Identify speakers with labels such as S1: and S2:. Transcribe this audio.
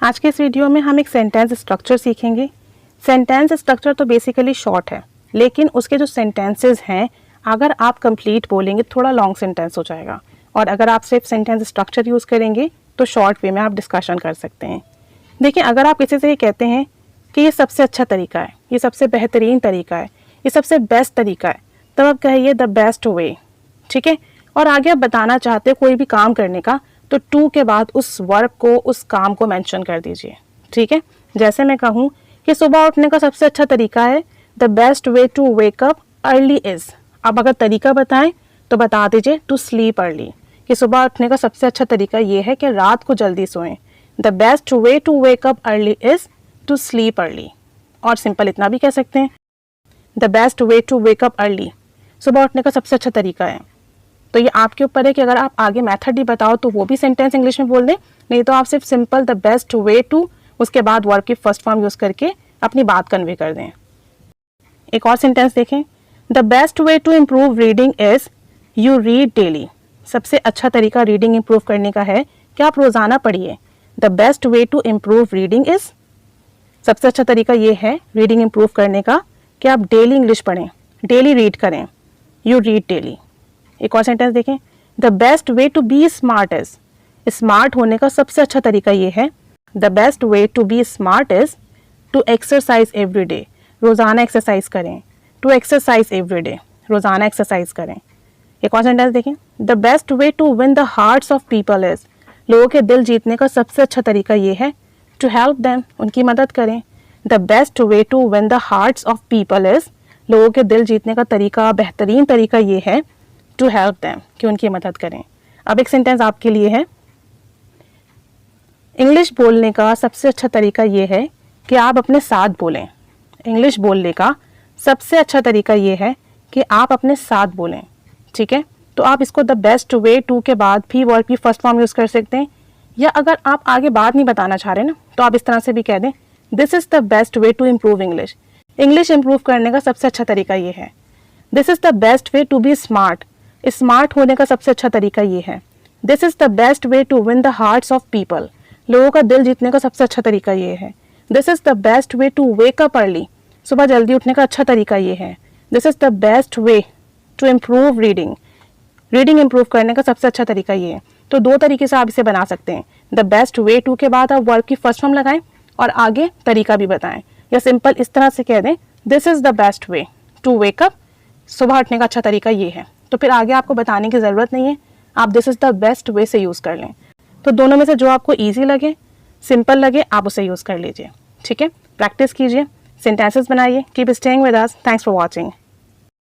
S1: आज के इस वीडियो में हम एक सेंटेंस स्ट्रक्चर सीखेंगे। सेंटेंस स्ट्रक्चर तो बेसिकली शॉर्ट है, लेकिन उसके जो सेंटेंसेस हैं अगर आप कंप्लीट बोलेंगे थोड़ा लॉन्ग सेंटेंस हो जाएगा, और अगर आप सिर्फ सेंटेंस स्ट्रक्चर यूज़ करेंगे तो शॉर्ट वे में आप डिस्कशन कर सकते हैं। देखिए, अगर आप किसी से ये कहते हैं कि ये सबसे अच्छा तरीका है, ये सबसे बेहतरीन तरीका है, ये सबसे बेस्ट तरीका है, तब आप कहिए द बेस्ट वे। ठीक है, और आगे आप बताना चाहते हो कोई भी काम करने का तो टू के बाद उस वर्ब को, उस काम को मेंशन कर दीजिए। ठीक है, जैसे मैं कहूँ कि सुबह उठने का सबसे अच्छा तरीका है the best way to wake up early is. अब अगर तरीका बताएं तो बता दीजिए टू स्लीप अर्ली, कि सुबह उठने का सबसे अच्छा तरीका ये है कि रात को जल्दी सोएं। The best way to wake up early is to sleep early. और सिंपल इतना भी कह सकते हैं the best way to wake up early, सुबह उठने का सबसे अच्छा तरीका है। तो ये आपके ऊपर है कि अगर आप आगे मेथड ही बताओ तो वो भी सेंटेंस इंग्लिश में बोल दें, नहीं तो आप सिर्फ simple the best way to उसके बाद वर्ब की फर्स्ट फॉर्म यूज़ करके अपनी बात कन्वे कर दें। एक और सेंटेंस देखें, the best way to improve reading is you read daily. सबसे अच्छा तरीका रीडिंग इम्प्रूव करने का है कि आप रोज़ाना पढ़िए। The best way to improve reading is, सबसे अच्छा तरीका ये है रीडिंग इम्प्रूव करने का कि आप डेली इंग्लिश पढ़ें, डेली रीड करें। You read daily. एक और सेंटेंस देखें, the best way to be smart is, smart होने का सबसे अच्छा तरीका ये है the best way to be smart is to exercise every day. रोज़ाना एक्सरसाइज करें। टू एक्सरसाइज एवरी डे, रोज़ाना एक्सरसाइज करें। एक और सेंटेंस देखें, the best way to win the hearts of people is, लोगों के दिल जीतने का सबसे अच्छा तरीका ये है टू हेल्प देम, उनकी मदद करें। The best way to win the hearts of people is, लोगों के दिल जीतने का तरीका, बेहतरीन तरीका ये है टू हेल्प देम, कि उनकी मदद करें। अब एक सेंटेंस आपके लिए है, इंग्लिश बोलने का सबसे अच्छा तरीका ये है कि आप अपने साथ बोलें। इंग्लिश बोलने का सबसे अच्छा तरीका ये है कि आप अपने साथ बोलें। ठीक है, तो आप इसको द बेस्ट वे टू के बाद भी वर्ब की फर्स्ट फॉर्म यूज़ कर सकते हैं, या अगर आप आगे बात नहीं बताना चाह रहे ना तो आप इस तरह से भी कह दें this is the best way to improve English. English improve करने का सबसे अच्छा तरीका ये है। This is the best way to be smart, smart होने का सबसे अच्छा तरीका ये है। This is the best way to win the hearts of people, लोगों का दिल जीतने का सबसे अच्छा तरीका ये है। This is the best way to wake up early, सुबह जल्दी उठने का अच्छा तरीका ये है। This is the best way to improve reading, reading improve करने का सबसे अच्छा तरीका ये है। तो दो तरीके से आप इसे बना सकते हैं, द बेस्ट वे टू के बाद आप वर्ब की फर्स्ट फॉर्म लगाएं और आगे तरीका भी बताएं, या सिंपल इस तरह से कह दें this is the best way to wake up, सुबह उठने का अच्छा तरीका ये है। तो फिर आगे आपको बताने की ज़रूरत नहीं है, आप दिस इज़ द बेस्ट वे से यूज़ कर लें। तो दोनों में से जो आपको ईजी लगे, सिंपल लगे, आप उसे यूज़ कर लीजिए। ठीक है, प्रैक्टिस कीजिए, सेंटेंसेस बनाइए। Keep staying with us. Thanks for watching.